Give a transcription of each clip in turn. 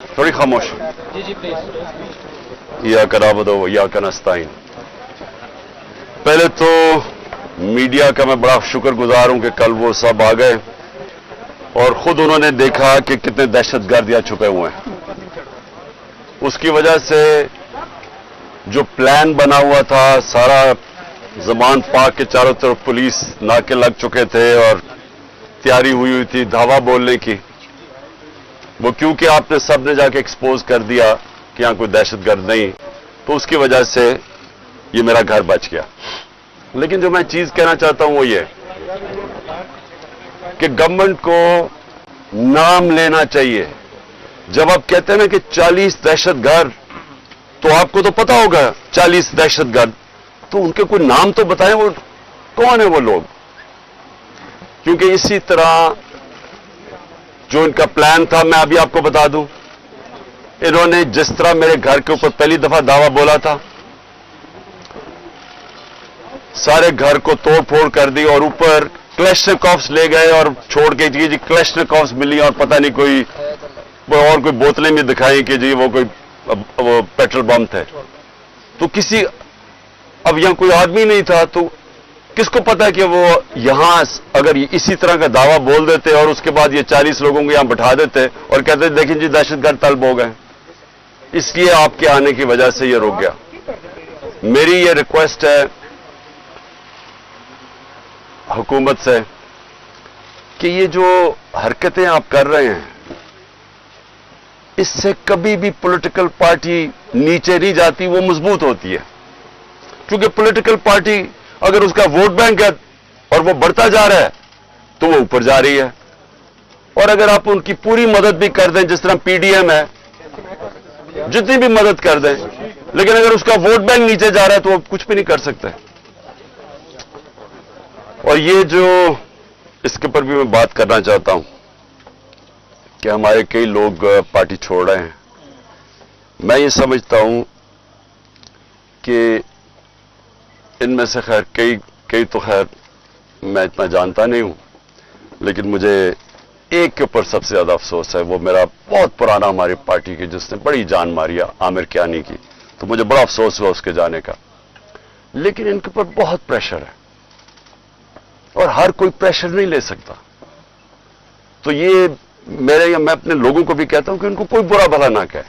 थोड़ी खामोश। जी प्लीज। इय्याक नअबुदु व इय्याक नस्तईन। पहले तो मीडिया का मैं बड़ा शुक्रगुजार हूं कि कल वो सब आ गए और खुद उन्होंने देखा कि कितने दहशतगर्द यहाँ छुपे हुए हैं। उसकी वजह से जो प्लान बना हुआ था, सारा ज़मान पाक के चारों तरफ पुलिस नाके लग चुके थे और तैयारी हुई थी धावा बोलने की, वो क्योंकि आपने सबने जाके एक्सपोज कर दिया कि यहां कोई दहशतगर्द नहीं, तो उसकी वजह से ये मेरा घर बच गया। लेकिन जो मैं चीज कहना चाहता हूं वो ये कि गवर्नमेंट को नाम लेना चाहिए। जब आप कहते हैं ना कि 40 दहशतगर्द, तो आपको तो पता होगा 40 दहशतगर्द, तो उनके कोई नाम तो बताएं, वो कौन है वो लोग। क्योंकि इसी तरह जो इनका प्लान था, मैं अभी आपको बता दूं, इन्होंने जिस तरह मेरे घर के ऊपर पहली दफा दावा बोला था, सारे घर को तोड़ फोड़ कर दी और ऊपर क्लैशनिकोव्स ले गए और छोड़ के जी क्लैशनिकोव्स मिली और पता नहीं कोई और कोई बोतलें भी दिखाई कि जी वो कोई वो पेट्रोल बम थे। तो किसी, अब यहां कोई आदमी नहीं था, तो किसको पता कि वो यहां अगर इसी तरह का दावा बोल देते और उसके बाद ये 40 लोगों को यहां बिठा देते और कहते देखिए जी दहशतगर्द तलब हो गए। इसलिए आपके आने की वजह से ये रुक गया। मेरी ये रिक्वेस्ट है हुकूमत से कि ये जो हरकतें आप कर रहे हैं, इससे कभी भी पॉलिटिकल पार्टी नीचे नहीं जाती, वो मजबूत होती है। क्योंकि पॉलिटिकल पार्टी अगर उसका वोट बैंक है और वो बढ़ता जा रहा है तो वो ऊपर जा रही है, और अगर आप उनकी पूरी मदद भी कर दें, जिस तरह पीडीएम है, जितनी भी मदद कर दें, लेकिन अगर उसका वोट बैंक नीचे जा रहा है तो वो कुछ भी नहीं कर सकते। और ये जो इसके ऊपर भी मैं बात करना चाहता हूं कि हमारे कई लोग पार्टी छोड़ रहे हैं। मैं ये समझता हूं कि इनमें से खैर कई तो खैर मैं इतना जानता नहीं हूं, लेकिन मुझे एक के ऊपर सबसे ज्यादा अफसोस है। वो मेरा बहुत पुराना हमारी पार्टी की, जिसने बड़ी जान मारी है, आमिर कियानी की। तो मुझे बड़ा अफसोस हुआ उसके जाने का। लेकिन इनके ऊपर बहुत प्रेशर है और हर कोई प्रेशर नहीं ले सकता। तो ये मैं अपने लोगों को भी कहता हूं कि उनको कोई बुरा भला ना कहे।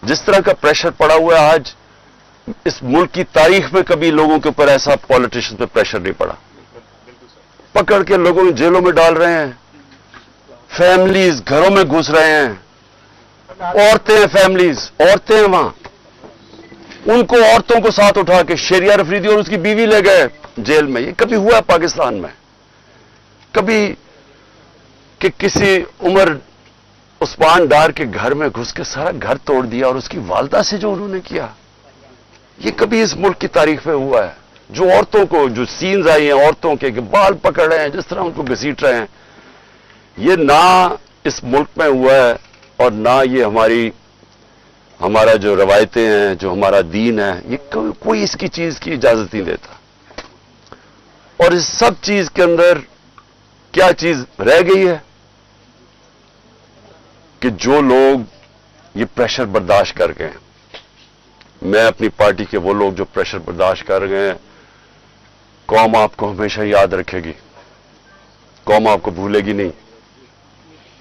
जिस तरह का प्रेशर पड़ा हुआ है आज, इस मुल्क की तारीख में कभी लोगों के ऊपर ऐसा पॉलिटिशियन पे प्रेशर नहीं पड़ा। पकड़ के लोगों को जेलों में डाल रहे हैं, फैमिलीज घरों में घुस रहे हैं, औरतें हैं, फैमिलीज औरतें हैं वहां, उनको औरतों को साथ उठा के शेरिया अफरीदी और उसकी बीवी ले गए जेल में। ये कभी हुआ पाकिस्तान में? कभी कि किसी उमर उस्मान डार के घर में घुस के सारा घर तोड़ दिया और उसकी वालदा से जो उन्होंने किया, ये कभी इस मुल्क की तारीख में हुआ है? जो औरतों को, जो सीन्स आई हैं औरतों के बाल पकड़ रहे हैं, जिस तरह उनको घसीट रहे हैं, ये ना इस मुल्क में हुआ है और ना ये हमारा जो रवायतें हैं, जो हमारा दीन है, ये कोई इसकी चीज की इजाजत नहीं देता। और इस सब चीज के अंदर क्या चीज रह गई है कि जो लोग ये प्रेशर बर्दाश्त कर गए, मैं अपनी पार्टी के वो लोग जो प्रेशर बर्दाश्त कर गए, कौम आपको हमेशा याद रखेगी, कौम आपको भूलेगी नहीं।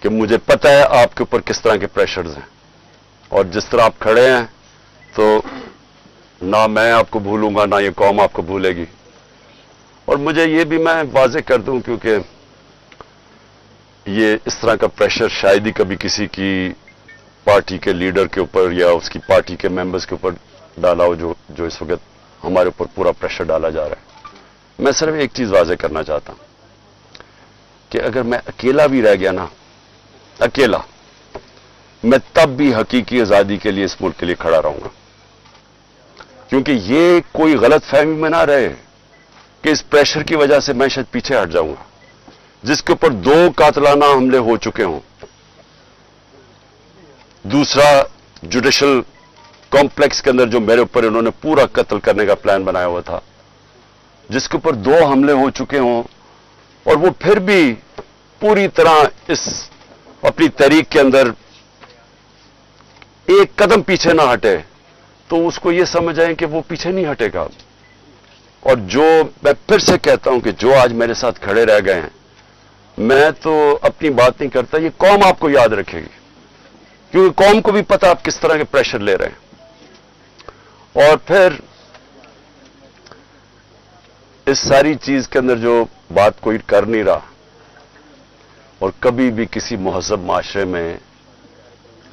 कि मुझे पता है आपके ऊपर किस तरह के प्रेशर्स हैं और जिस तरह आप खड़े हैं, तो ना मैं आपको भूलूंगा ना ये कौम आपको भूलेगी। और मुझे ये भी मैं वाज़ेह कर दूं, क्योंकि ये इस तरह का प्रेशर शायद ही कभी किसी की पार्टी के लीडर के ऊपर या उसकी पार्टी के मेंबर्स के ऊपर डाला हो, जो इस वक्त हमारे ऊपर पूरा प्रेशर डाला जा रहा है। मैं सिर्फ एक चीज वाज़ेह करना चाहता हूं कि अगर मैं अकेला भी रह गया ना, अकेला, मैं तब भी हकीकी आजादी के लिए इस मुल्क के लिए खड़ा रहूंगा। क्योंकि ये कोई गलत फहमी में ना रहे कि इस प्रेशर की वजह से मैं शायद पीछे हट जाऊंगा। जिसके ऊपर 2 कातलाना हमले हो चुके हों, दूसरा जुडिशल कॉम्प्लेक्स के अंदर जो मेरे ऊपर इन्होंने पूरा कत्ल करने का प्लान बनाया हुआ था, जिसके ऊपर 2 हमले हो चुके हों और वो फिर भी पूरी तरह इस अपनी तहरीक के अंदर एक कदम पीछे ना हटे तो उसको ये समझ आए कि वो पीछे नहीं हटेगा। और जो मैं फिर से कहता हूं कि जो आज मेरे साथ खड़े रह गए हैं, मैं तो अपनी बात नहीं करता, ये कौम आपको याद रखेगी, क्योंकि कौम को भी पता आप किस तरह के प्रेशर ले रहे हैं। और फिर इस सारी चीज के अंदर जो बात कोई कर नहीं रहा, और कभी भी किसी मुहज़्ज़ब माशरे में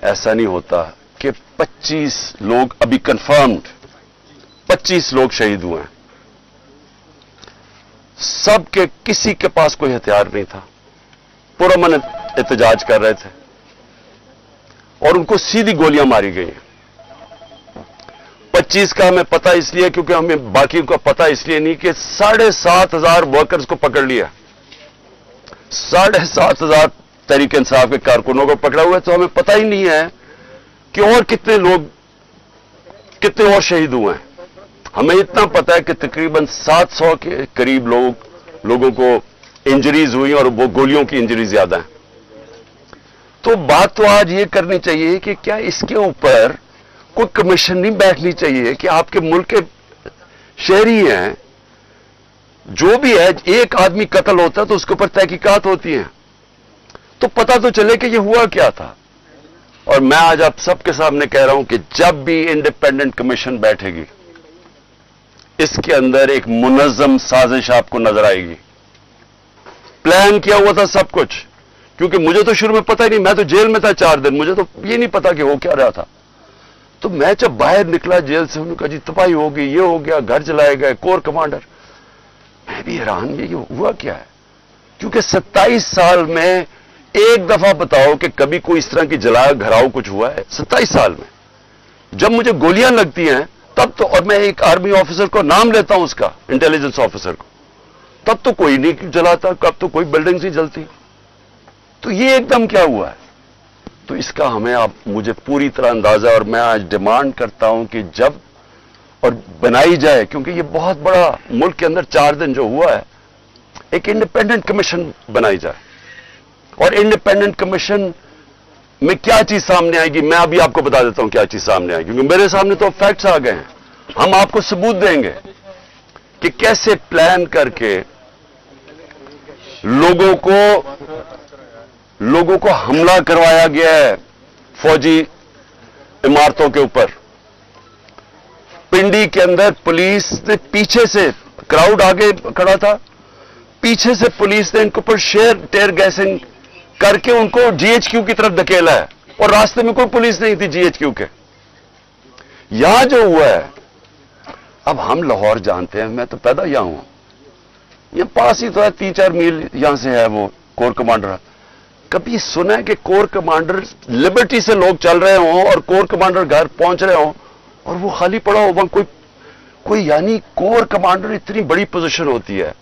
ऐसा नहीं होता कि 25 लोग अभी कंफर्म्ड 25 लोग शहीद हुए हैं। सबके किसी के पास कोई हथियार नहीं था, पुरअमन एहतजाज कर रहे थे और उनको सीधी गोलियां मारी गई हैं। 25 का हमें पता इसलिए क्योंकि हमें बाकी का पता इसलिए नहीं कि 7,500 वर्कर्स को पकड़ लिया, 7,500 तहरीक इंसाफ के कारकुनों को पकड़ा हुआ है। तो हमें पता ही नहीं है कि और कितने और शहीद हुए हैं। हमें इतना पता है कि तकरीबन 700 के करीब लोगों को इंजरीज हुई और वो गोलियों की इंजरी ज्यादा है। तो बात तो आज ये करनी चाहिए कि क्या इसके ऊपर कोई कमीशन नहीं बैठनी चाहिए कि आपके मुल्क के शहरी हैं, जो भी है, एक आदमी कत्ल होता है तो उसके ऊपर तहकीकात होती है, तो पता तो चले कि ये हुआ क्या था। और मैं आज आप सबके सामने कह रहा हूं कि जब भी इंडिपेंडेंट कमीशन बैठेगी, इसके अंदर एक मुनज़्ज़म साजिश आपको नजर आएगी। प्लान किया हुआ था सब कुछ, क्योंकि मुझे तो शुरू में पता ही नहीं, मैं तो जेल में था 4 दिन, मुझे तो ये नहीं पता कि हो क्या रहा था। तो मैं जब बाहर निकला जेल से, उन्होंने कहा जी तबाही हो गई, ये हो गया, घर जलाए गए, कोर कमांडर। मैं भी हैरान, ये हुआ क्या है, क्योंकि 27 साल में एक दफा बताओ कि कभी कोई इस तरह की जला घराव कुछ हुआ है 27 साल में। जब मुझे गोलियां लगती हैं तब तो, और मैं एक आर्मी ऑफिसर को नाम लेता हूं उसका, इंटेलिजेंस ऑफिसर को, तब तो कोई नहीं जलाता, कब तो कोई बिल्डिंग ही जलती। तो ये एकदम क्या हुआ है? तो इसका हमें आप मुझे पूरी तरह अंदाजा, और मैं आज डिमांड करता हूं कि जब और बनाई जाए, क्योंकि ये बहुत बड़ा मुल्क के अंदर 4 दिन जो हुआ है, एक इंडिपेंडेंट कमीशन बनाई जाए। और इंडिपेंडेंट कमीशन में क्या चीज सामने आएगी, मैं अभी आपको बता देता हूं क्या चीज सामने आएगी, क्योंकि मेरे सामने तो फैक्ट्स आ गए हैं। हम आपको सबूत देंगे कि कैसे प्लान करके लोगों को हमला करवाया गया है फौजी इमारतों के ऊपर। पिंडी के अंदर पुलिस ने पीछे से, क्राउड आगे खड़ा था, पीछे से पुलिस ने इनके ऊपर टेयर गैसिंग करके उनको जीएचक्यू की तरफ धकेला है, और रास्ते में कोई पुलिस नहीं थी जीएचक्यू के। यहां जो हुआ है, अब हम लाहौर जानते हैं, मैं तो पैदा यहां हूं, ये पास ही तो है, 3-4 मील यहां से है वो कोर कमांडर। कभी सुना है कि कोर कमांडर लिबर्टी से लोग चल रहे हों और कोर कमांडर घर पहुंच रहे हों और वो खाली पड़ा हो वहां कोई यानी कोर कमांडर इतनी बड़ी पोजीशन होती है,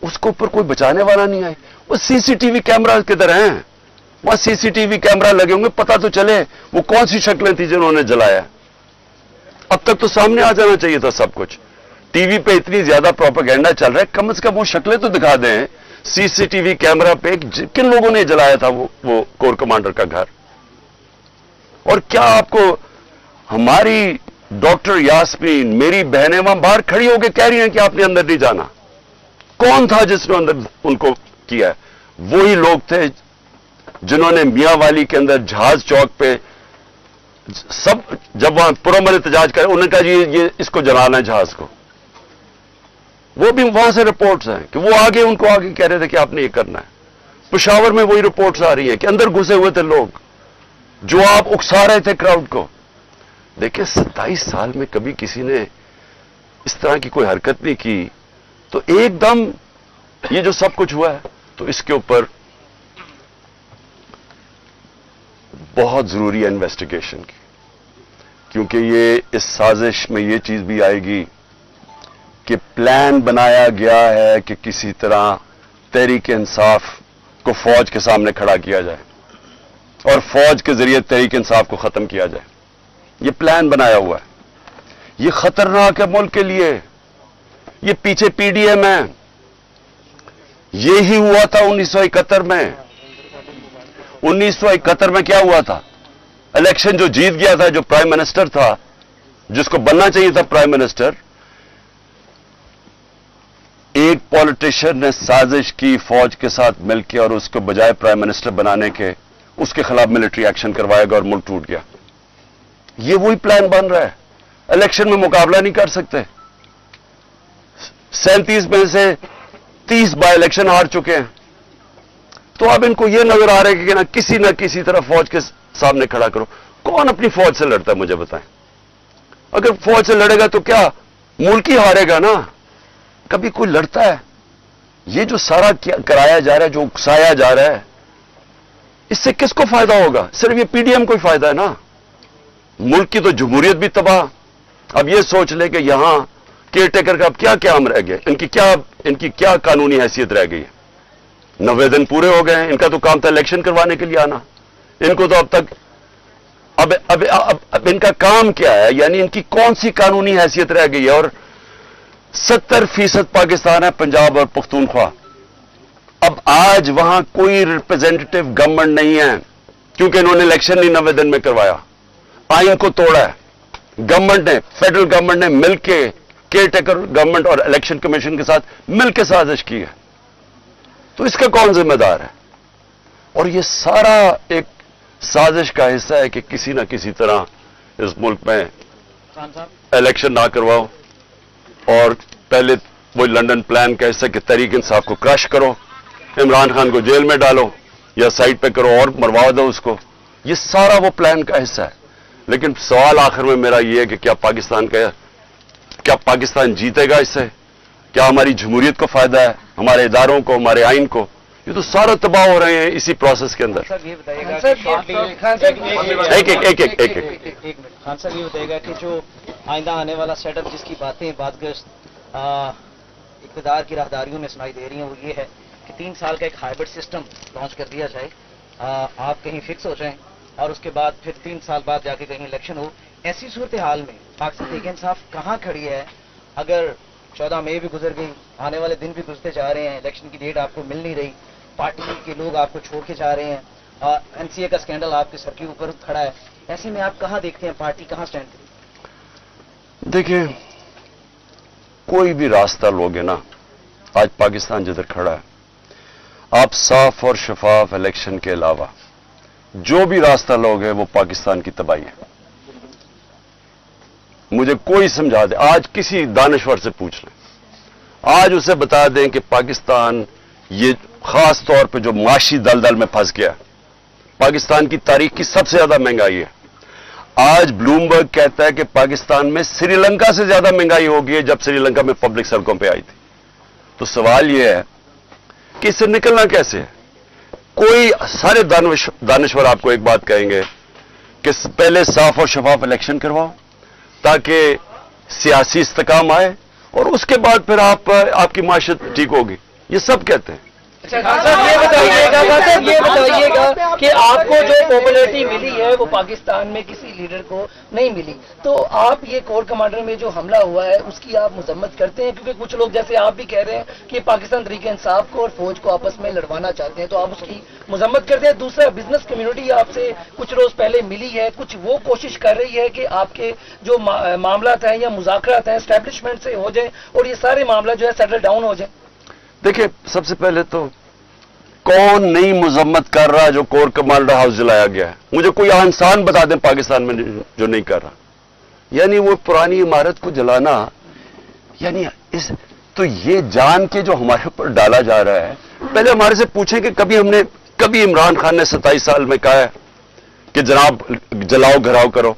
उसको ऊपर कोई बचाने वाला नहीं है। वो सीसीटीवी कैमरा किधर हैं? वहां सीसीटीवी कैमरा लगे होंगे, पता तो चले वो कौन सी शक्लें थी जिन्होंने जलाया। अब तक तो सामने आ जाना चाहिए था सब कुछ। टीवी पे इतनी ज्यादा प्रोपेगेंडा चल रहा है, कम से कम वो शक्लें तो दिखा दें सीसीटीवी कैमरा पे किन लोगों ने जलाया था वो कोर कमांडर का घर। और क्या आपको हमारी डॉक्टर यास्मीन, मेरी बहनें वहां बाहर खड़ी होकर कह रही हैं कि आपने अंदर नहीं जाना। कौन था जिसने अंदर उनको किया है? वही लोग थे जिन्होंने मियां वाली के अंदर जहाज चौक पे सब, जब वहां पुरअमन एहतजाज करे, उन्होंने कहा जी ये इसको जलाना है जहाज को। वो भी वहां से रिपोर्ट्स हैं कि वो उनको आगे कह रहे थे कि आपने ये करना है। पेशावर में वही रिपोर्ट्स आ रही हैं कि अंदर घुसे हुए थे लोग जो आप उकसा रहे थे क्राउड को। देखिए 27 साल में कभी किसी ने इस तरह की कोई हरकत नहीं की, तो एकदम ये जो सब कुछ हुआ है, तो इसके ऊपर बहुत जरूरी है इन्वेस्टिगेशन की, क्योंकि ये इस साजिश में ये चीज भी आएगी कि प्लान बनाया गया है कि किसी तरह तहरीक इंसाफ को फौज के सामने खड़ा किया जाए और फौज के जरिए तहरीक इंसाफ को खत्म किया जाए। ये प्लान बनाया हुआ है। ये खतरनाक है मुल्क के लिए। ये पीछे पीडीएम है। ये ही हुआ था 1971 में। 1971 में क्या हुआ था? इलेक्शन जो जीत गया था, जो प्राइम मिनिस्टर था, जिसको बनना चाहिए था प्राइम मिनिस्टर, एक पॉलिटिशियन ने साजिश की फौज के साथ मिलकर और उसको बजाय प्राइम मिनिस्टर बनाने के उसके खिलाफ मिलिट्री एक्शन करवाएगा और मुल्क टूट गया। ये वही प्लान बन रहा है। इलेक्शन में मुकाबला नहीं कर सकते। 37 में से 30 बाय इलेक्शन हार चुके हैं। तो अब इनको यह नजर आ रहा है कि ना किसी तरह फौज के सामने खड़ा करो। कौन अपनी फौज से लड़ता है मुझे बताएं? अगर फौज से लड़ेगा तो क्या मुल्क ही हारेगा ना? कभी कोई लड़ता है? ये जो सारा कराया जा रहा है, जो उकसाया जा रहा है, इससे किसको फायदा होगा? सिर्फ ये पीडीएम को ही फायदा है ना। मुल्क की तो जमहूरियत भी तबाह। अब ये सोच ले कि यहां केयर टेकर का अब क्या काम रह गया, इनकी क्या कानूनी हैसियत रह गई है? 90 दिन पूरे हो गए हैं। इनका तो काम था इलेक्शन करवाने के लिए आना। इनको तो अब तक अब इनका काम क्या है? यानी इनकी कौन सी कानूनी हैसियत रह गई है? और 70% पाकिस्तान है पंजाब और पख्तूनख्वा। अब आज वहां कोई रिप्रेजेंटेटिव गवर्नमेंट नहीं है, क्योंकि इन्होंने इलेक्शन नहीं 90 दिन में करवाया, आइन को तोड़ा है। गवर्नमेंट ने, फेडरल गवर्नमेंट ने मिलकर केयर टेकर गवर्नमेंट और इलेक्शन कमीशन के साथ मिलकर साजिश की है। तो इसका कौन जिम्मेदार है? और ये सारा एक साजिश का हिस्सा है कि किसी ना किसी तरह इस मुल्क में इलेक्शन ना करवाओ और पहले वो लंदन प्लान का हिस्सा कि तहरीक इंसाफ को क्रश करो, इमरान खान को जेल में डालो या साइड पे करो और मरवा दो उसको। ये सारा वो प्लान का हिस्सा है। लेकिन सवाल आखिर में मेरा ये है कि क्या पाकिस्तान जीतेगा इससे? क्या हमारी जमहूरियत को फायदा है, हमारे इदारों को, हमारे आइन को? ये तो सारा तबाह हो रहे हैं इसी प्रोसेस के अंदर। सर ये बताइएगा एक मिनट खान साहब, ये बताइएगा कि जो आइंदा आने वाला सेटअप जिसकी बातें बातगश्त इक़्तिदार की राहदारियों में सुनाई दे रही हैं, वो ये है कि 3 साल का एक हाइब्रिड सिस्टम लॉन्च कर दिया जाए। आप कहीं फिक्स हो जाएं और उसके बाद फिर 3 साल बाद जाके कहीं इलेक्शन हो। ऐसी सूरत हाल में पाकिस्तान तहरीक इंसाफ कहाँ खड़ी है? अगर 14 मई भी गुजर गई, आने वाले दिन भी गुजरते जा रहे हैं, इलेक्शन की डेट आपको मिल नहीं रही, पार्टी के लोग आपको छोड़ के जा रहे हैं, एनसीए का स्कैंडल आपके सर के ऊपर खड़ा है, ऐसे में आप कहाँ देखते हैं पार्टी कहाँ स्टैंड करेगी? देखिए, कोई भी रास्ता लोगे ना, आज पाकिस्तान जिधर खड़ा है, आप साफ और शफाफ इलेक्शन के अलावा जो भी रास्ता लोगे वो पाकिस्तान की तबाही है। मुझे कोई समझा दे, आज किसी दानिश्वर से पूछ लें, आज उसे बता दें कि पाकिस्तान ये खास तौर पे जो माशी दलदल में फंस गया, पाकिस्तान की तारीख की सबसे ज्यादा महंगाई है। आज ब्लूमबर्ग कहता है कि पाकिस्तान में श्रीलंका से ज्यादा महंगाई हो गई है जब श्रीलंका में पब्लिक सड़कों पे आई थी। तो सवाल यह है कि इससे निकलना कैसे है? कोई सारे दानिश्वर आपको एक बात कहेंगे कि पहले साफ और शफाफ इलेक्शन करवाओ ताकि सियासी इस्तेकाम आए और उसके बाद फिर आपकी माशत ठीक होगी। ये सब कहते हैं। ये बताइएगा कि आपको जो पॉपुलैरिटी मिली है वो पाकिस्तान में किसी लीडर को नहीं मिली, तो आप ये कोर कमांडर में जो हमला हुआ है उसकी आप मजम्मत करते हैं? क्योंकि कुछ लोग जैसे आप भी कह रहे हैं कि पाकिस्तान तहरीक इंसाफ को और फौज को आपस में लड़वाना चाहते हैं, तो आप उसकी मजम्मत करते हैं। दूसरा, बिजनेस कम्युनिटी आपसे कुछ रोज पहले मिली है, कुछ वो कोशिश कर रही है कि आपके जो मामला हैं या मुज़ाकरात हैं एस्टैब्लिशमेंट से हो जाए और ये सारे मामला जो है सेटल डाउन हो जाए। देखिए, सबसे पहले तो कौन नई मजम्मत कर रहा है जो कोर कमांडर हाउस जलाया गया है? मुझे कोई इंसान बता दें पाकिस्तान में जो नहीं कर रहा। यानी वो पुरानी इमारत को जलाना, यानी तो ये जान के जो हमारे ऊपर डाला जा रहा है। पहले हमारे से पूछें कि कभी इमरान खान ने 27 साल में कहा है कि जनाब जलाओ घराव करो?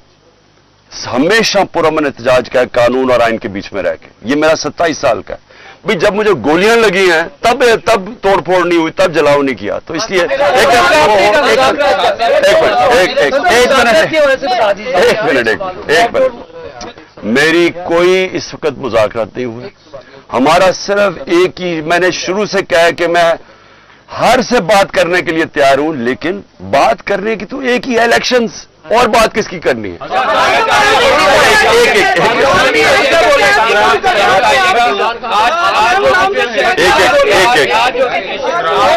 हमेशा पुरअमन एहतजाज का है, कानून और आइन के बीच में रह के। ये मेरा 27 साल का है भाई। जब मुझे गोलियां लगी हैं तब तोड़फोड़ नहीं हुई, तब जलाओ नहीं किया। तो इसलिए एक मिनट, मेरी कोई इस वक्त मुज़ाकरात नहीं हुए। हमारा सिर्फ एक ही, मैंने शुरू से कहा कि मैं हर से बात करने के लिए तैयार हूं, लेकिन बात करने की तो एक ही है, इलेक्शंस। और बात किसकी करनी है?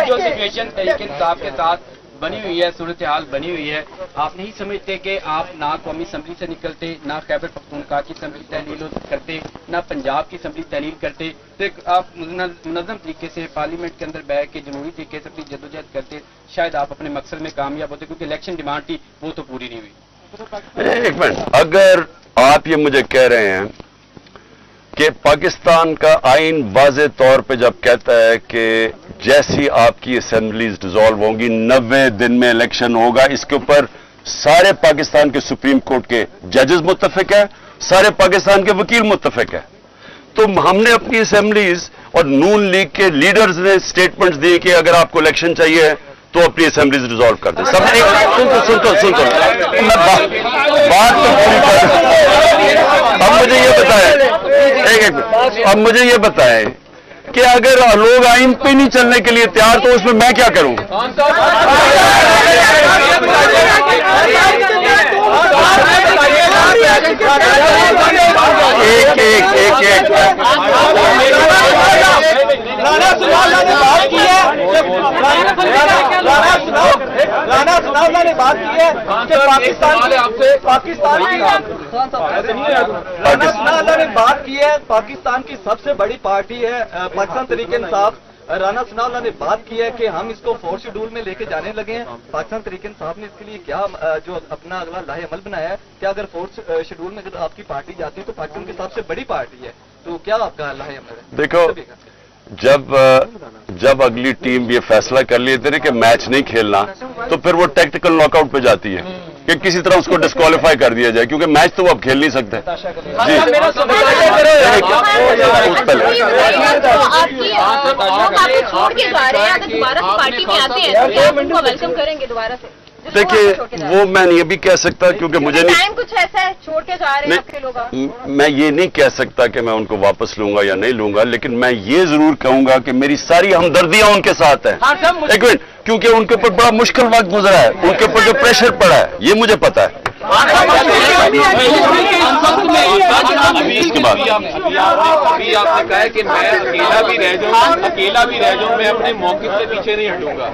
जो सिचुएशन तहरीक इंसाफ के साथ बनी हुई है, सूरत हाल बनी हुई है, आप नहीं समझते कि आप ना कौमी असम्बली से निकलते, ना खैबर पख्तूनख्वा की असम्बली तहलील करते, ना पंजाब की असम्बली तहलील करते, तो आप मुनज़्ज़म तरीके से पार्लियामेंट के अंदर बैठ के जमहूरी तरीके से अपनी जद्दोजहद करते, शायद आप अपने मकसद में कामयाब होते, क्योंकि इलेक्शन डिमांड थी वो तो पूरी नहीं हुई। एक मिनट, अगर आप ये मुझे कह रहे हैं कि पाकिस्तान का आइन वाज़े तौर पे जब कहता है कि जैसी आपकी असेंबलीज डिसॉल्व होंगी 90 दिन में इलेक्शन होगा, इसके ऊपर सारे पाकिस्तान के सुप्रीम कोर्ट के जजेस मुत्तफिक है, सारे पाकिस्तान के वकील मुत्तफिक है, तो हमने अपनी असेंबलीज और नून लीग के लीडर्स ने स्टेटमेंट्स दिए कि अगर आपको इलेक्शन चाहिए तो अपनी असेंबलीज डिसॉल्व कर दें। सब सुन मैं बात तो पूरी कर। अब मुझे ये बताएं, एक अब मुझे ये बताएं कि अगर लोग आइन पे नहीं चलने के लिए तैयार तो उसमें मैं क्या करूं? एक राणा ने बात की है कि पाकिस्तान की सबसे बड़ी पार्टी है पाकिस्तान तहरीक इंसाफ। राणा सनाउल्लाह ने बात की है कि हम इसको 4th शेड्यूल में लेके जाने लगे हैं। पाकिस्तान तहरीक इंसाफ ने इसके लिए क्या जो अपना अगला लाहे अमल बनाया है कि अगर 4th शेड्यूल में अगर आपकी पार्टी जाती है तो पाकिस्तान की सबसे बड़ी पार्टी है, तो क्या आपका लाहे अमल है? देखो, जब अगली टीम ये फैसला कर लेते हैं कि मैच नहीं खेलना, तो फिर वो टैक्टिकल नॉकआउट पे जाती है कि किसी तरह उसको डिस्क्वालीफाई कर दिया जाए, क्योंकि मैच तो वो अब खेल नहीं सकते। देखिए, वो मैं ये भी कह सकता, क्योंकि मुझे नहीं, कुछ ऐसा है छोड़ के जा रहे हैं आपके लोग। मैं ये नहीं कह सकता कि मैं उनको वापस लूंगा या नहीं लूंगा, लेकिन मैं ये जरूर कहूंगा कि मेरी सारी हमदर्दियां उनके साथ हैं। एक मिनट, क्योंकि उनके ऊपर बड़ा मुश्किल वक्त गुजरा है, उनके ऊपर जो प्रेशर पड़ा है ये मुझे पता है। इसके बाद अभी आपने कहा है कि मैं अकेला भी रह जाऊं, मैं अपने मौक़िफ़ से पीछे नहीं हटूंगा।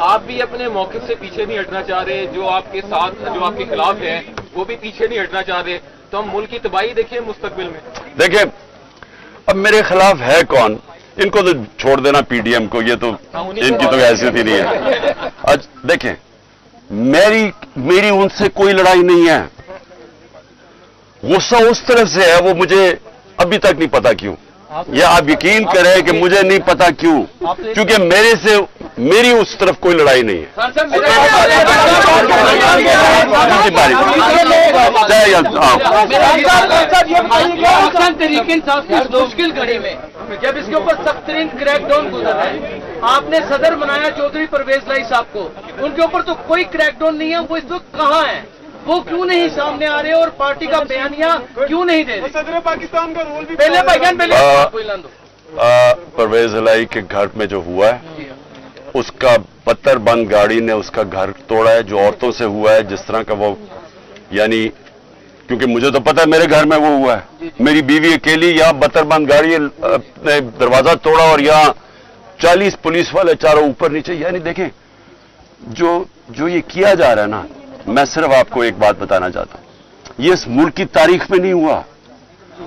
आप भी अपने मौक़िफ़ से पीछे नहीं हटना चाह रहे, जो आपके साथ जो आपके खिलाफ हैं वो भी पीछे नहीं हटना चाह रहे, तो हम मुल्क की तबाही देखें मुस्तकबिल में। देखिए, अब मेरे खिलाफ है कौन? इनको तो छोड़ देना पीडीएम को, ये तो इनकी तो हैसियत ही नहीं है। आज देखें, मेरी उनसे कोई लड़ाई नहीं है, गुस्सा उस तरफ से है, वो मुझे अभी तक नहीं पता क्यों। या आप यकीन करें कि मुझे नहीं पता क्यों, क्योंकि मेरी उस तरफ कोई लड़ाई नहीं है। तरीके मुश्किल घड़ी में जब इसके ऊपर सख्त तरीन क्रैकडाउन गुजर रहा है, आपने सदर बनाया चौधरी परवेज लाई साहब को, उनके ऊपर तो कोई क्रैकडाउन नहीं है, वो इस वक्त कहाँ है? वो क्यों नहीं सामने आ रहे और पार्टी का बयानिया क्यों नहीं दे रहे? सदर पाकिस्तान का रोल भी पहले परवेज लाई के घर में जो हुआ है, उसका बत्तर बंद गाड़ी ने उसका घर तोड़ा है, जो औरतों से हुआ है, जिस तरह का वो, यानी क्योंकि मुझे तो पता है मेरे घर में वो हुआ है, मेरी बीवी अकेली, यहाँ बत्तरबंद गाड़ी ने दरवाजा तोड़ा और यहाँ 40 पुलिस वाले चारों ऊपर नीचे। यानी देखें, जो ये किया जा रहा है ना, मैं सिर्फ आपको एक बात बताना चाहता हूं, ये इस मुल्क की तारीख में नहीं हुआ,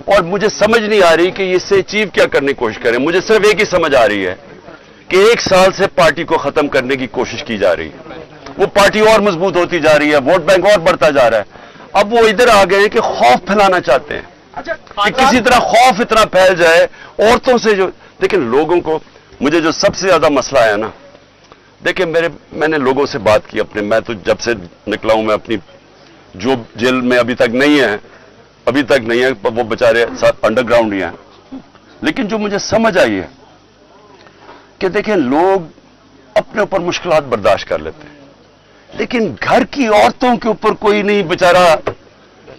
और मुझे समझ नहीं आ रही कि इससे अचीव क्या करने की कोशिश करें। मुझे सिर्फ एक ही समझ आ रही है कि 1 साल से पार्टी को खत्म करने की कोशिश की जा रही है, वो पार्टी और मजबूत होती जा रही है, वोट बैंक और बढ़ता जा रहा है। अब वो इधर आ गए कि खौफ फैलाना चाहते हैं कि किसी तरह खौफ इतना फैल जाए औरतों से। जो लेकिन लोगों को, मुझे जो सबसे ज्यादा मसला है ना, देखिए मैंने लोगों से बात की अपने, मैं तो जब से निकला हूं, मैं अपनी जो जेल में अभी तक नहीं है, वो बेचारे अंडरग्राउंड ही हैं, लेकिन जो मुझे समझ आई है कि देखिए, लोग अपने ऊपर मुश्किलात बर्दाश्त कर लेते हैं, लेकिन घर की औरतों के ऊपर कोई नहीं बेचारा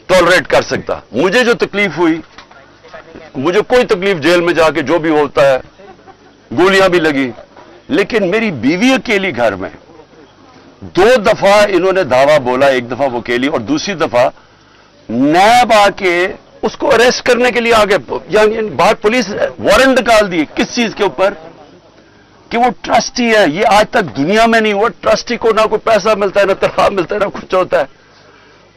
टॉलरेट कर सकता। मुझे जो तकलीफ हुई, मुझे कोई तकलीफ जेल में जाके जो भी होता है, गोलियां भी लगी, लेकिन मेरी बीवी अकेली घर में 2 दफा इन्होंने धावा बोला, एक दफा वो अकेली और दूसरी दफा नैब आके उसको अरेस्ट करने के लिए आगे, यानी बाहर पुलिस वारंट निकाल दिए। किस चीज के ऊपर? कि वो ट्रस्टी है। ये आज तक दुनिया में नहीं हुआ। ट्रस्टी को ना कोई पैसा मिलता है, ना तनख्वाह मिलता है, ना कुछ होता है।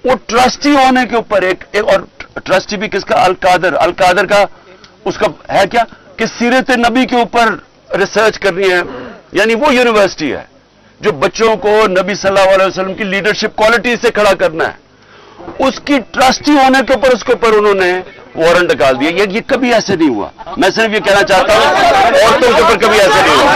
वो ट्रस्टी होने के ऊपर एक और ट्रस्टी भी किसका? अल कादर का उसका है क्या कि सीरत नबी के ऊपर रिसर्च करनी है, यानी वो यूनिवर्सिटी है जो बच्चों को नबी सल्लल्लाहु अलैहि वसल्लम की लीडरशिप क्वालिटी से खड़ा करना है। उसकी ट्रस्टी होने के ऊपर उसके ऊपर उन्होंने वारंट निकाल दिया। ये कभी ऐसे नहीं हुआ। मैं सिर्फ ये कहना चाहता हूं औरतों के ऊपर कभी ऐसे नहीं हुआ।